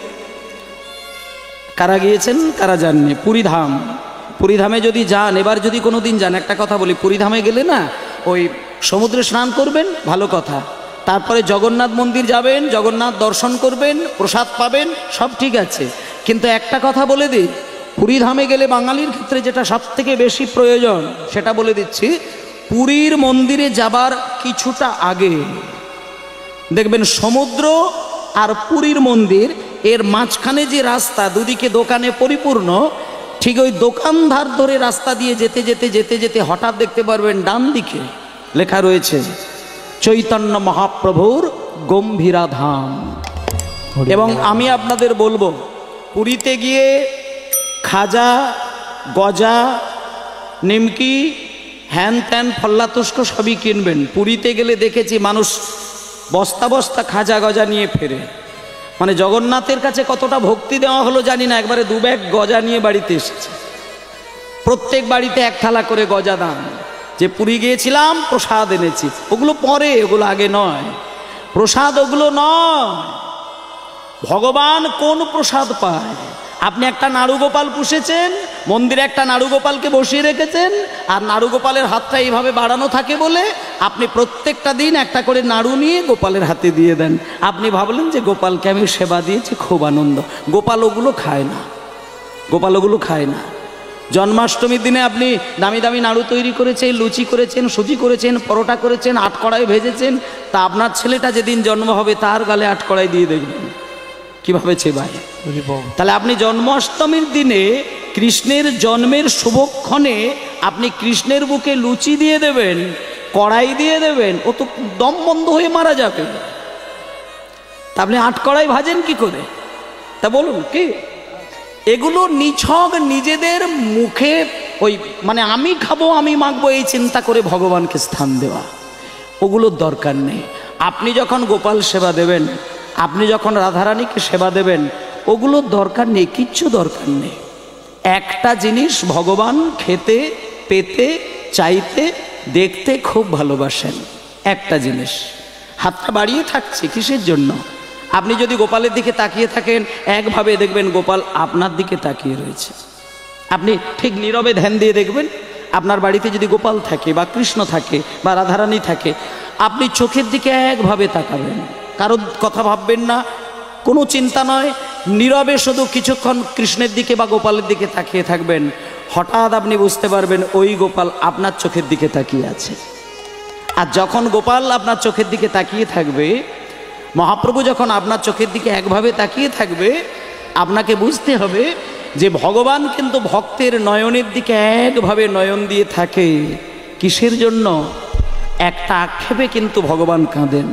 কারা গিয়েছেন, কারা যাননি? পুরী ধামে যদি যান, এবার যদি কোনো দিন যান, একটা কথা বলি, পুরী ধামে গেলে না ওই সমুদ্রে স্নান করবেন, ভালো কথা। তারপরে জগন্নাথ মন্দির যাবেন, জগন্নাথ দর্শন করবেন, প্রসাদ পাবেন, সব ঠিক আছে। কিন্তু একটা কথা বলে দিই, পুরী ধামে গেলে বাঙালির ক্ষেত্রে যেটা সব থেকে বেশি প্রয়োজন, সেটা বলে দিচ্ছি। পুরীর মন্দিরে যাবার কিছুটা আগে দেখবেন সমুদ্র আর পুরীর মন্দির, এর মাঝখানে যে রাস্তা, দুদিকে দোকানে পরিপূর্ণ, ঠিক ওই দোকানধার ধরে রাস্তা দিয়ে যেতে যেতে যেতে যেতে হঠাৎ দেখতে পারবেন ডান দিকে লেখা রয়েছে চৈতন্য মহাপ্রভুর গম্ভীরা ধাম। এবং আমি আপনাদের বলবো, পুরীতে গিয়ে খাজা, গজা, নিমকি, হ্যান ত্যান ফল্লাতুষ্ক সবই কিনবেন। পুরীতে গেলে দেখেছি মানুষ বস্তা বস্তা খাজা গজা নিয়ে ফেরে। মানে জগন্নাথের কাছে কতটা ভক্তি দেওয়া হলো জানি না, একবারে 2 ব্যাগ গজা নিয়ে বাড়িতে এসেছে। প্রত্যেক বাড়িতে 1 থালা করে গজা দান। যে পুরী গিয়েছিলাম প্রসাদ এনেছি, ওগুলো পরে, ওগুলো আগে নয়। প্রসাদ ওগুলো নয়। ভগবান কোন প্রসাদ পায়? আপনি একটা নাড়ুগোপাল পুষেছেন, মন্দিরে একটা নাড়ুগোপালকে বসিয়ে রেখেছেন, আর নাড়ুগোপালের হাতটা এইভাবে বাড়ানো থাকে বলে আপনি প্রত্যেকটা দিন একটা করে নাড়ু নিয়ে গোপালের হাতে দিয়ে দেন। আপনি ভাবলেন যে গোপালকে আমি সেবা দিয়েছি, খুব আনন্দ। গোপাল ওগুলো খায় না, গোপাল ওগুলো খায় না। জন্মাষ্টমীর দিনে আপনি দামি দামি নাড়ু তৈরি করেছেন, লুচি করেছেন, সুজি করেছেন, পরোটা করেছেন, 8 কড়াই ভেজেছেন, তা আপনার ছেলেটা যেদিন জন্ম হবে তার গালে 8 কড়াই দিয়ে দেখবেন কিভাবে চেবায়। তাহলে আপনি জন্মাষ্টমীর দিনে কৃষ্ণের জন্মের শুভক্ষণে আপনি কৃষ্ণের বুকে লুচি দিয়ে দেবেন, কড়াই দিয়ে দেবেন, ও তো দম বন্ধ হয়ে মারা যাবে। তা আপনি 8 কড়াই ভাজেন কি করে? তা বলুন কি? এগুলো নিছক নিজেদের মুখে ওই মানে আমি খাবো, আমি মাখবো, এই চিন্তা করে ভগবানকে স্থান দেওয়া, ওগুলোর দরকার নেই। আপনি যখন গোপাল সেবা দেবেন, আপনি যখন রাধারানীকে সেবা দেবেন, ওগুলোর দরকার নেই, কিচ্ছু দরকার নেই। একটা জিনিস ভগবান খেতে, পেতে, চাইতে, দেখতে খুব ভালোবাসেন। একটা জিনিস, হাতটা বাড়িয়ে থাকছে কিসের জন্য? আপনি যদি গোপালের দিকে তাকিয়ে থাকেন, একভাবে দেখবেন গোপাল আপনার দিকে তাকিয়ে রয়েছে। আপনি ঠিক নীরবে ধ্যান দিয়ে দেখবেন, আপনার বাড়িতে যদি গোপাল থাকে বা কৃষ্ণ থাকে বা রাধারানী থাকে, আপনি চোখের দিকে একভাবে তাকাবেন, কারোর কথা ভাববেন না, কোনো চিন্তা নয়, নীরবে শুধু কিছুক্ষণ কৃষ্ণের দিকে বা গোপালের দিকে তাকিয়ে থাকবেন। হঠাৎ আপনি বুঝতে পারবেন ওই গোপাল আপনার চোখের দিকে তাকিয়ে আছে। আর যখন গোপাল আপনার চোখের দিকে তাকিয়ে থাকবে, মহাপ্রভু যখন আপনার চোখের দিকে একভাবে তাকিয়ে থাকবে, আপনাকে বুঝতে হবে যে ভগবান কিন্তু ভক্তের নয়নের দিকে একভাবে নয়ন দিয়ে থাকে। কিসের জন্য? একটা আক্ষেপে কিন্তু ভগবান কাঁদেন।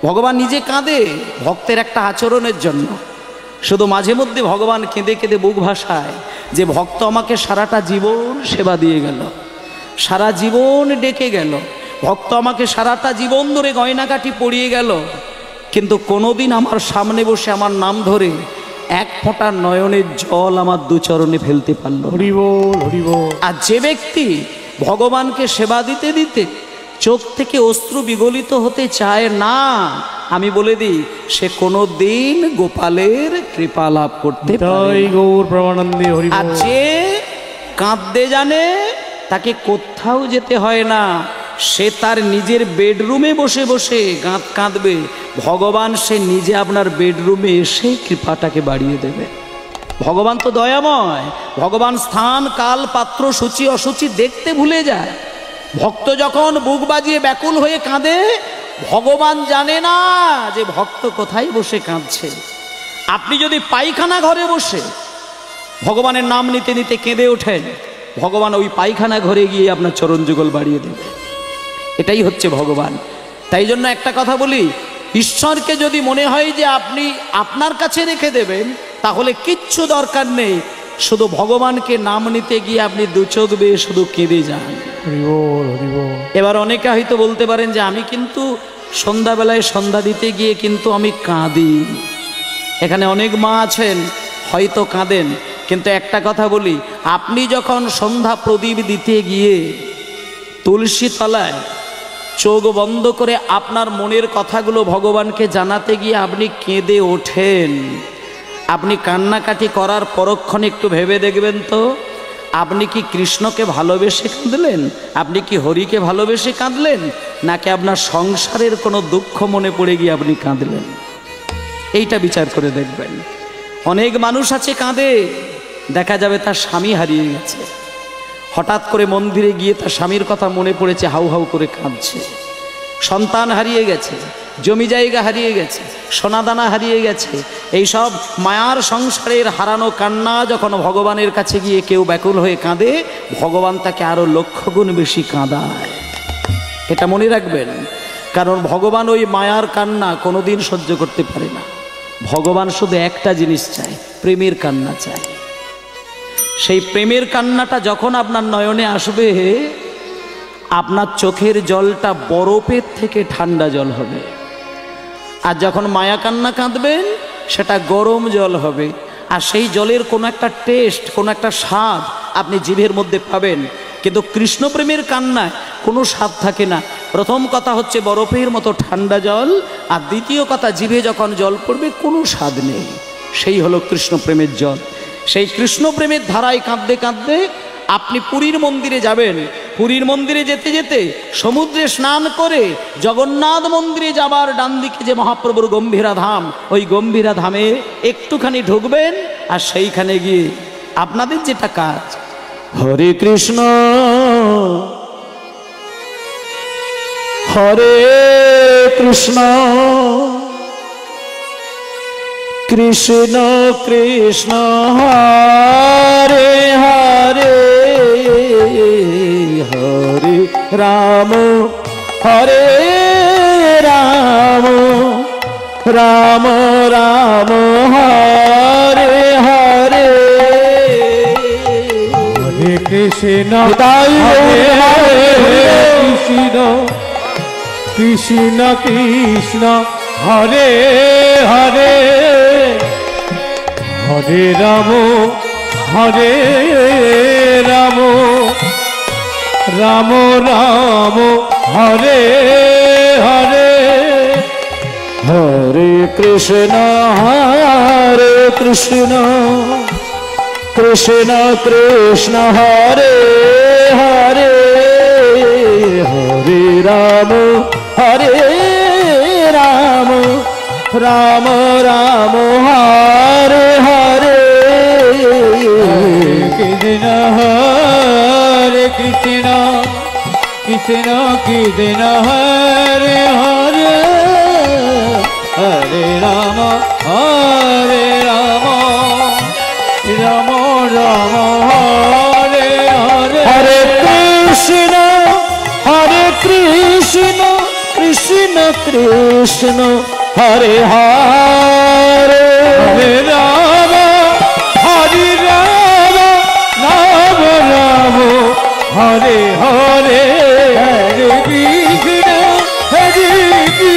ভগবান নিজে কাঁদে ভক্তের একটা আচরণের জন্য। শুধু মাঝে মধ্যে ভগবান কেঁদে কেঁদে বুক ভাসায় যে ভক্ত আমাকে সারাটা জীবন সেবা দিয়ে গেল, সারা জীবন ডেকে গেল, ভক্ত আমাকে সারাটা জীবন ধরে গয়নাকাঠি পরিয়ে গেল, কিন্তু কোনোদিন আমার সামনে বসে আমার নাম ধরে 1 ফোঁটা নয়নের জল আমার 2 চরণে ফেলতে পারল। হরি বল, হরি বল। আর যে ব্যক্তি ভগবানকে সেবা দিতে দিতে চোখ থেকে অশ্রু বিগলিত হতে চায় না, আমি বলে দিই সে কোনো দিন গোপালের কৃপা লাভ করতে পারে না। গৌর প্রেমানন্দে হরি বল। আর যে কাঁদতে জানে তাকে কোথাও যেতে হয় না, সে তার নিজের বেডরুমে বসে বসে কাঁদবে, ভগবান সে নিজে আপনার বেডরুমে এসে কৃপাটাকে বাড়িয়ে দেবে। ভগবান তো দয়াময়, ভগবান স্থান কাল পাত্র সূচি অসুচি দেখতে ভুলে যায়। ভক্ত যখন বুক বাজিয়ে ব্যাকুল হয়ে কাঁদে, ভগবান জানে না যে ভক্ত কোথায় বসে কাঁদছে। আপনি যদি পায়খানা ঘরে বসে ভগবানের নাম নিতে নিতে কেঁদে ওঠেন, ভগবান ওই পায়খানা ঘরে গিয়ে আপনার চরণ যুগল বাড়িয়ে দেবে। এটাই হচ্ছে ভগবান। তাই জন্য একটা কথা বলি, ঈশ্বরকে যদি মনে হয় যে আপনি আপনার কাছে রেখে দেবেন, তাহলে কিচ্ছু দরকার নেই, শুধু ভগবানকে নাম নিতে গিয়ে আপনি 2 চোখ বেয়ে শুধু কেঁদে যান। এবার অনেকে হয়তো বলতে পারেন যে আমি কিন্তু সন্ধ্যাবেলায় সন্ধ্যা দিতে গিয়ে কিন্তু আমি কাঁদি। এখানে অনেক মা আছেন হয়তো কাঁদেন, কিন্তু একটা কথা বলি, আপনি যখন সন্ধ্যা প্রদীপ দিতে গিয়ে তুলসী তলায় চোখ বন্ধ করে আপনার মনের কথাগুলো ভগবানকে জানাতে গিয়ে আপনি কেঁদে ওঠেন, আপনি কান্নাকাটি করার পরক্ষণে একটু ভেবে দেখবেন তো, আপনি কি কৃষ্ণকে ভালোবেসে কাঁদলেন, আপনি কি হরিকে ভালোবেসে কাঁদলেন, নাকি আপনার সংসারের কোনো দুঃখ মনে পড়ে গিয়ে আপনি কাঁদলেন? এইটা বিচার করে দেখবেন। অনেক মানুষ আছে কাঁদে, দেখা যাবে তার স্বামী হারিয়ে গেছে, হঠাৎ করে মন্দিরে গিয়ে তার স্বামীর কথা মনে পড়েছে, হাউ হাউ করে কাঁদছে। সন্তান হারিয়ে গেছে, জমি জায়গা হারিয়ে গেছে, সোনাদানা হারিয়ে গেছে, এইসব মায়ার সংসারের হারানো কান্না যখন ভগবানের কাছে গিয়ে কেউ ব্যাকুল হয়ে কাঁদে, ভগবান তাকে আরো লক্ষ গুণ বেশি কাঁদায়। এটা মনে রাখবেন, কারণ ভগবান ওই মায়ার কান্না কোনোদিন সহ্য করতে পারে না। ভগবান শুধু একটা জিনিস চায়, প্রেমের কান্না চায়। সেই প্রেমের কান্নাটা যখন আপনার নয়নে আসবে, আপনার চোখের জলটা বরফের থেকে ঠান্ডা জল হবে। আর যখন মায়া কান্না কাঁদবেন, সেটা গরম জল হবে। আর সেই জলের কোনো একটা টেস্ট, কোনো একটা স্বাদ আপনি জিভের মধ্যে পাবেন। কিন্তু কৃষ্ণ প্রেমের কান্নায় কোনো স্বাদ থাকে না। প্রথম কথা হচ্ছে বরফের মতো ঠান্ডা জল, আর দ্বিতীয় কথা জিভে যখন জল পড়বে কোনো স্বাদ নেই। সেই হলো কৃষ্ণ প্রেমের জল। সেই কৃষ্ণ প্রেমের ধারায় কাঁদতে কাঁদতে আপনি পুরীর মন্দিরে যাবেন। পুরীর মন্দিরে যেতে যেতে সমুদ্রে স্নান করে জগন্নাথ মন্দিরে যাবার ডান দিকে যে মহাপ্রভুর গম্ভীরা ধাম, ওই গম্ভীরা ধামে একটুখানি ঢুকবেন। আর সেইখানে গিয়ে আপনাদের যেটা কাজ, হরে কৃষ্ণ হরে কৃষ্ণ কৃষ্ণ কৃষ্ণ হরে হরে হরে রাম হরে রাম রাম রাম হরে হরে হরে কৃষ্ণ তাই কৃষ্ণ কৃষ্ণ কৃষ্ণ হরে হরে হরে রাম রাম রাম হরে হরে হরে কৃষ্ণ কৃষ্ণ কৃষ্ণ হরে হরে হরে রাম রাম রাম হরে হরে কৃষ্ণ হরে কৃষ্ণ কৃষ্ণ কৃষ্ণ হরে হরে হরে রাম রাম রাম হরে হরে হরে কৃষ্ণ কৃষ্ণ কৃষ্ণ হরে হরে হরে রাম হরে রাম রাম রাম হরে হরে হরে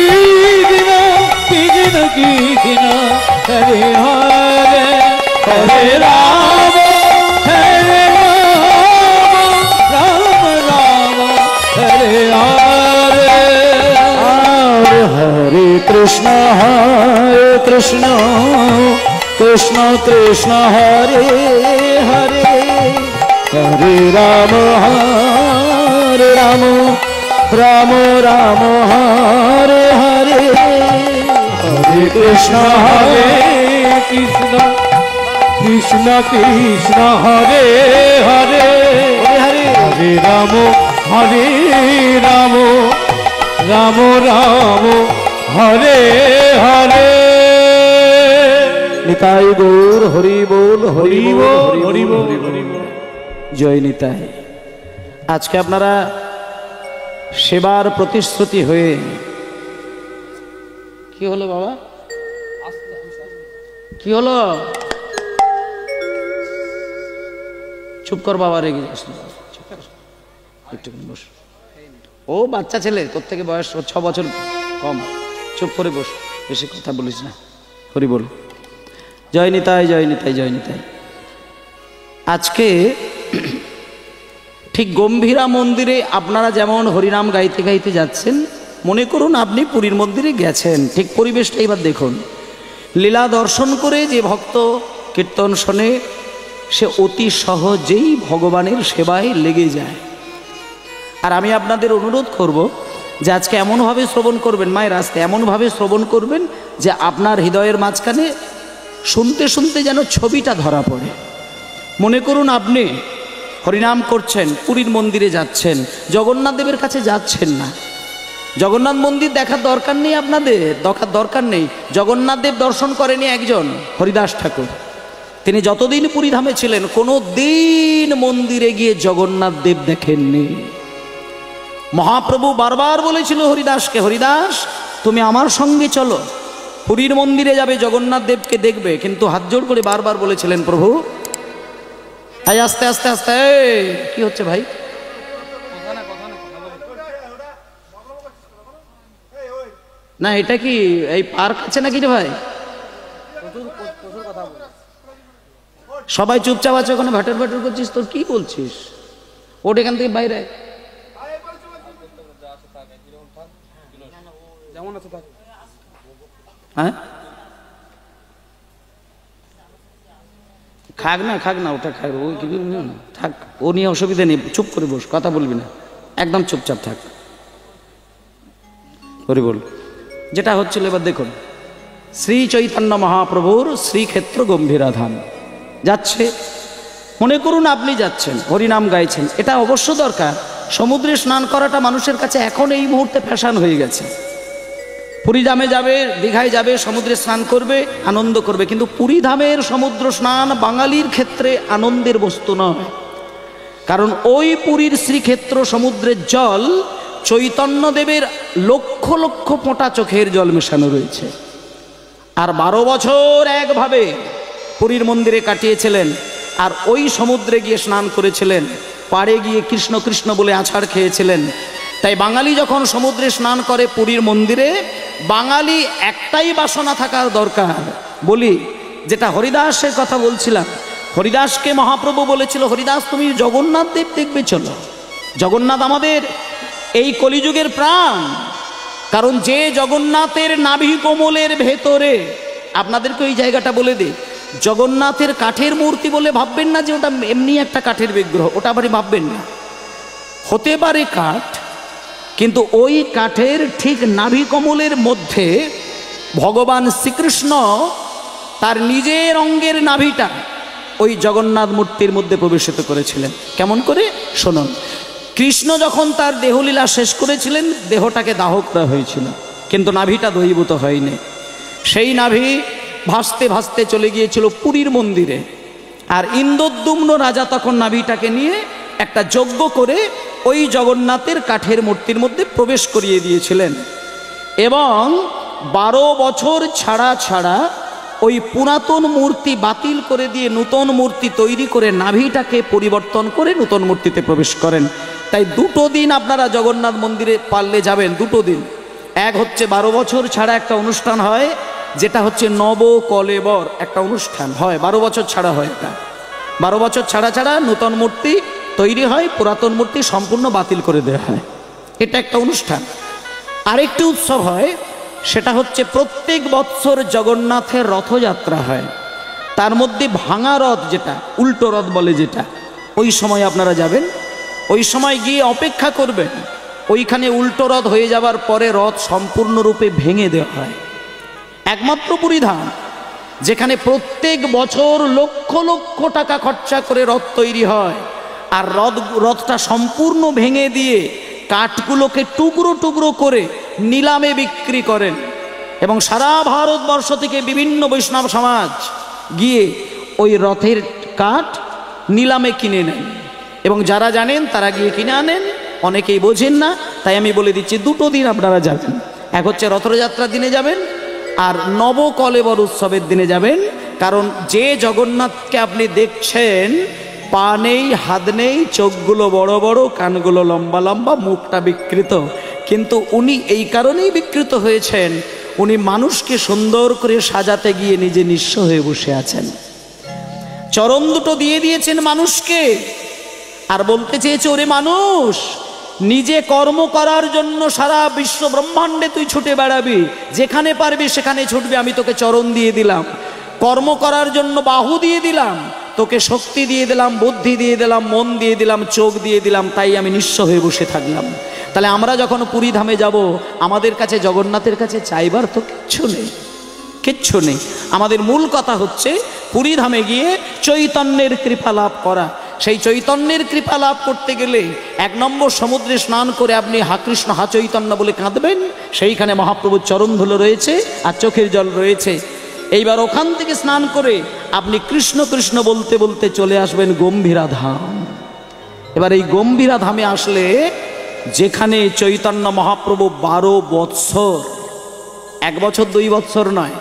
কৃষ্ণ কৃষ্ণ কৃষ্ণ হরে হরে হরে রাম রাম রাম হরে হরে হরে কৃষ্ণ কৃষ্ণ কৃষ্ণ হরে হরে হরে রাম রাম রাম হরে হরে হরে কৃষ্ণ হরে কৃষ্ণ কৃষ্ণ কৃষ্ণ হরে হরে হরে রাম রাম রাম হরে হরে নিতাই গৌর হরি বল হরি বল হরি বল হরি বল। জয় নিতাই। আজকে আপনারা সেবার প্রতিশ্রুতি হয়ে, কি হলো বাবা, কি হলো, চুপ কর বাবা, রেগে যাস না, একটু বস। ও বাচ্চা ছেলে, তোর থেকে বয়স 6 বছর কম, চুপ করে বস, বেশি কথা বলিস না। হরি বল। জয় নিতাই জয় নিতাই জয় নিতাই। আজকে ঠিক গম্ভীরা মন্দিরে আপনারা যেমন হরিনাম গাইতে গাইতে যাচ্ছেন, মনে করুন আপনি পুরীর মন্দিরে গেছেন। ঠিক পরিবেশটা এবার দেখুন। লীলা দর্শন করে যে ভক্ত কীর্তন শোনে, সে অতি সহজেই ভগবানের সেবায় লেগে যায়। আর আমি আপনাদের অনুরোধ করব যে আজকে এমনভাবে শ্রবণ করবেন, মায়ের রাস্তায় এমনভাবে শ্রবণ করবেন যে আপনার হৃদয়ের মাঝখানে শুনতে শুনতে যেন ছবিটা ধরা পড়ে। মনে করুন আপনি হরিনাম করছেন, পুরীর মন্দিরে যাচ্ছেন, জগন্নাথ দেবের কাছে যাচ্ছেন না, জগন্নাথ মন্দির দেখার দরকার নেই, আপনাদের দেখার দরকার নেই। জগন্নাথ দেব দর্শন করেনি একজন, হরিদাস ঠাকুর। তিনি যতদিন পুরীধামে ছিলেন কোনো দিন মন্দিরে গিয়ে জগন্নাথ দেব দেখেননি। মহাপ্রভু বারবার বলেছিল হরিদাসকে, হরিদাস তুমি আমার সঙ্গে চলো, পুরীর মন্দিরে যাবে, জগন্নাথ দেবকে দেখবে। কিন্তু হাত জোড় করে বারবার বলেছিলেন, প্রভু এই আস্তে আস্তে আস্তে, কি হচ্ছে ভাই? না এটা কি এই পার্ক আছে নাকি রে ভাই? সবাই চুপচাপ আছে ওখানে, ভাটার ভাটার করছিস, তোর কি বলছিস? ওঠ এখান থেকে বাইরে। হ্যাঁ খাক না ওটা খাক, ওই থাক, ও নিয়ে অসুবিধা নেই, চুপ করে বস, কথা বলবি না, একদম চুপচাপ থাক। হরি বল। যেটা হচ্ছিল এবার দেখুন, শ্রী চৈতন্য মহাপ্রভুর শ্রীক্ষেত্র গম্ভীরাধাম যাচ্ছে। মনে করুন আপনি যাচ্ছেন, হরিনাম গাইছেন, এটা অবশ্য দরকার। সমুদ্রে স্নান করাটা মানুষের কাছে এখন এই মুহূর্তে ফ্যাশন হয়ে গেছে। পুরীধামে যাবে, দীঘায় যাবে, সমুদ্রে স্নান করবে, আনন্দ করবে, কিন্তু পুরীধামের সমুদ্র স্নান বাঙালির ক্ষেত্রে আনন্দের বস্তু নয়। কারণ ওই পুরীর শ্রীক্ষেত্র সমুদ্রের জল চৈতন্যদেবের লক্ষ লক্ষ ফোঁটা চোখের জল মেশানো রয়েছে। আর 12 বছর একভাবে পুরীর মন্দিরে কাটিয়েছিলেন, আর ওই সমুদ্রে গিয়ে স্নান করেছিলেন, পাড়ে গিয়ে কৃষ্ণ কৃষ্ণ বলে আছাড় খেয়েছিলেন। তাই বাঙালি যখন সমুদ্রে স্নান করে পুরীর মন্দিরে, বাঙালি একটাই বাসনা থাকার দরকার। বলি, যেটা হরিদাসের কথা বলছিলাম, হরিদাসকে মহাপ্রভু বলেছিল, হরিদাস তুমি জগন্নাথ দেব দেখবে চলো। জগন্নাথ আমাদের এই কলিযুগের প্রাণ। কারণ যে জগন্নাথের নাভি কোমলের ভেতরে, আপনাদেরকে ওই জায়গাটা বলে দিই, জগন্নাথের কাঠের মূর্তি বলে ভাববেন না যে ওটা এমনি একটা কাঠের বিগ্রহ, ওটা আবার ভাববেন না। হতে পারে কাঠ, কিন্তু ওই কাঠের ঠিক নাভি কমলের মধ্যে ভগবান শ্রীকৃষ্ণ তার নিজের অঙ্গের নাভিটা ওই জগন্নাথ মূর্তির মধ্যে প্রবেশিত করেছিলেন। কেমন করে শুনুন। কৃষ্ণ যখন তার দেহলীলা শেষ করেছিলেন, দেহটাকে দাহ করা হয়েছিল, কিন্তু নাভিটা দহীভূত হয়নি। সেই নাভি ভাসতে ভাসতে চলে গিয়েছিল পুরীর মন্দিরে। আর ইন্দ্রদ্যুম্ন রাজা তখন নাভিটাকে নিয়ে একটা যজ্ঞ করে ওই জগন্নাথের কাঠের মূর্তির মধ্যে প্রবেশ করিয়ে দিয়েছিলেন। এবং 12 বছর ছাড়া ছাড়া ওই পুরাতন মূর্তি বাতিল করে দিয়ে নূতন মূর্তি তৈরি করে নাভিটাকে পরিবর্তন করে নূতন মূর্তিতে প্রবেশ করেন। তাই 2 দিন আপনারা জগন্নাথ মন্দিরে পারলে যাবেন, 2 দিন। এক হচ্ছে 12 বছর ছাড়া একটা অনুষ্ঠান হয়, যেটা হচ্ছে নবকলেবর, একটা অনুষ্ঠান হয় 12 বছর ছাড়া হয়। এটা 12 বছর ছাড়া ছাড়া নূতন মূর্তি তৈরি হয়, পুরাতন মূর্তি সম্পূর্ণ বাতিল করে দেওয়া হয়, এটা একটা অনুষ্ঠান। আরেকটি উৎসব হয়, সেটা হচ্ছে প্রত্যেক বৎসর জগন্নাথের রথযাত্রা হয়। তার মধ্যে ভাঙা রথ, যেটা উল্টো রথ বলে, যেটা ওই সময় আপনারা যাবেন, ওই সময় গিয়ে অপেক্ষা করবেন। ওইখানে উল্টো রথ হয়ে যাবার পরে রথ সম্পূর্ণরূপে ভেঙে দেওয়া হয়। একমাত্র পুরীধাম যেখানে প্রত্যেক বছর লক্ষ লক্ষ টাকা খরচা করে রথ তৈরি হয়, আর রথটা সম্পূর্ণ ভেঙে দিয়ে কাঠগুলোকে টুকরো টুকরো করে নিলামে বিক্রি করেন। এবং সারা ভারতবর্ষ থেকে বিভিন্ন বৈষ্ণব সমাজ গিয়ে ওই রথের কাঠ নিলামে কিনে নেন। এবং যারা জানেন তারা গিয়ে কিনে আনেন, অনেকেই বোঝেন না। তাই আমি বলে দিচ্ছি, 2 দিন আপনারা যাবেন। এক হচ্ছে রথযাত্রার দিনে যাবেন, আর নবকলেবর উৎসবের দিনে যাবেন। কারণ যে জগন্নাথকে আপনি দেখছেন, পা নেই, হাত নেই, চোখগুলো বড় বড়, কানগুলো লম্বা লম্বা, মুখটা বিকৃত, কিন্তু উনি এই কারণেই বিকৃত হয়েছেন, উনি মানুষকে সুন্দর করে সাজাতে গিয়ে নিজে নিঃস্ব হয়ে বসে আছেন। চরণ দুটো দিয়ে দিয়েছেন মানুষকে, আর বলতে চেয়েছে, ওরে মানুষ, নিজে কর্ম করার জন্য সারা বিশ্ব ব্রহ্মাণ্ডে তুই ছুটে বেড়াবি, যেখানে পারবি সেখানে ছুটবি, আমি তোকে চরণ দিয়ে দিলাম। কর্ম করার জন্য বাহু দিয়ে দিলাম, তোকে শক্তি দিয়ে দিলাম, বুদ্ধি দিয়ে দিলাম, মন দিয়ে দিলাম, চোখ দিয়ে দিলাম, তাই আমি নিঃস্ব হয়ে বসে থাকলাম। তাহলে আমরা যখন পুরীধামে যাব, আমাদের কাছে জগন্নাথের কাছে চাইবার তো কিচ্ছু নেই, কিচ্ছু নেই। আমাদের মূল কথা হচ্ছে পুরীধামে গিয়ে চৈতন্যের কৃপা লাভ করা। সেই চৈতন্যের কৃপা লাভ করতে গেলে 1 নম্বর সমুদ্রে স্নান করে আপনি হা কৃষ্ণ হা চৈতন্য বলে কাঁদবেন, সেইখানে মহাপ্রভুর চরণধুলো রয়েছে আর চোখের জল রয়েছে। এইবার ওখান থেকে স্নান করে আপনি কৃষ্ণ কৃষ্ণ বলতে বলতে চলে আসবেন গম্ভীরা ধাম। এবার এই গম্ভীরা ধামে আসলে যেখানে চৈতন্য মহাপ্রভু 12 বৎসর, 1 বছর 2 বৎসর নয়,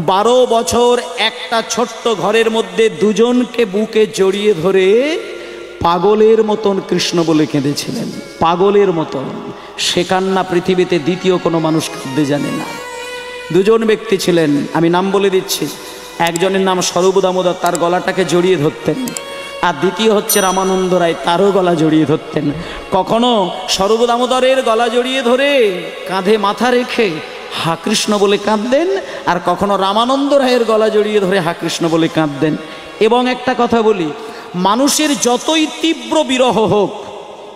12 বছর একটা ছোট্ট ঘরের মধ্যে দুজনকে বুকে জড়িয়ে ধরে পাগলের মতন কৃষ্ণ বলে কেঁদেছিলেন, পাগলের মতন। সে কান্না পৃথিবীতে দ্বিতীয় কোনো মানুষ কাঁদতে জানে না। দুজন ব্যক্তি ছিলেন, আমি নাম বলে দিচ্ছি। একজনের নাম স্বরূপ দামোদর, তার গলাটাকে জড়িয়ে ধরতেন। আর দ্বিতীয় হচ্ছে রামানন্দ রায়, তারও গলা জড়িয়ে ধরতেন। কখনো স্বরূপ দামোদরের গলা জড়িয়ে ধরে কাঁধে মাথা রেখে হা কৃষ্ণ বলে কাঁদতেন, আর কখনো রামানন্দ রায়ের গলা জড়িয়ে ধরে হা কৃষ্ণ বলে কাঁদতেন। এবং একটা কথা বলি, মানুষের যতই তীব্র বিরহ হোক,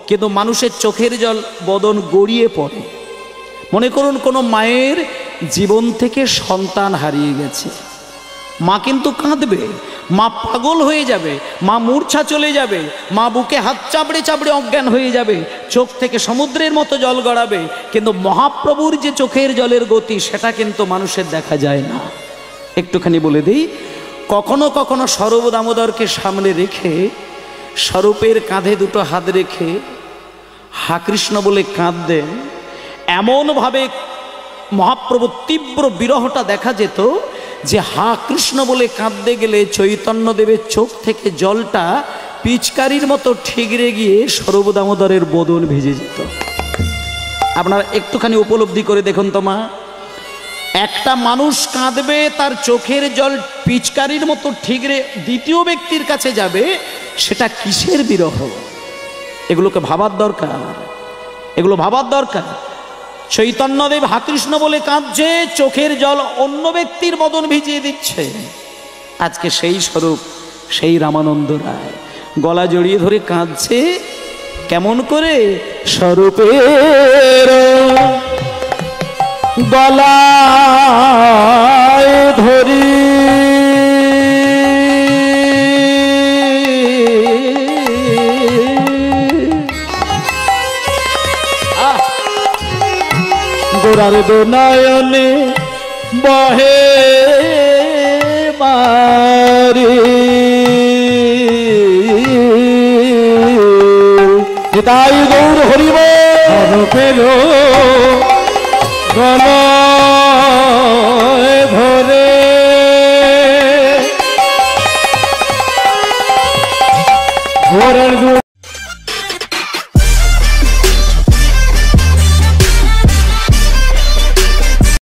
কিন্তু মানুষের চোখের জল বদন গড়িয়ে পড়ে। মনে করুন কোনো মায়ের জীবন থেকে সন্তান হারিয়ে গেছে, মা কিন্তু কাঁদবে, মা পাগল হয়ে যাবে, মা মূর্ছা চলে যাবে, মা বুকে হাত চাপড়ে চাপড়ে অজ্ঞান হয়ে যাবে, চোখ থেকে সমুদ্রের মতো জল গড়াবে। কিন্তু মহাপ্রভুর যে চোখের জলের গতি, সেটা কিন্তু মানুষের দেখা যায় না। একটুখানি বলে দিই, কখনো কখনো স্বরূপ দামোদরকে সামনে রেখে, স্বরূপের কাঁধে দুটো হাত রেখে হা কৃষ্ণ বলে কাঁদতেন। এমনভাবে মহাপ্রভুর তীব্র বিরহটা দেখা যেত যে হা কৃষ্ণ বলে কাঁদতে গেলে চৈতন্যদেবের চোখ থেকে জলটা পিচকারির মতো ঠিকরে গিয়ে স্বরূপ দামোদরের বদন ভিজে যেত। আপনারা একটুখানি উপলব্ধি করে দেখুন তো মা, একটা মানুষ কাঁদবে, তার চোখের জল পিচকারির মতো ঠিকরে দ্বিতীয় ব্যক্তির কাছে যাবে, সেটা কিসের বিরহ? এগুলোকে ভাবার দরকার, এগুলো ভাবার দরকার। চৈতন্যদেব হা কৃষ্ণ বলে কাঁদছে, চোখের জল অন্য ব্যক্তির বদন ভিজিয়ে দিচ্ছে। আজকে সেই স্বরূপ, সেই রামানন্দ রায় গলা জড়িয়ে ধরে কাঁদছে। কেমন করে? স্বরূপের গলায় ধরি গোরার নয়নে বহে মারি তাই গৌর হরিব ফেরো গলায় ধরে ঘোরের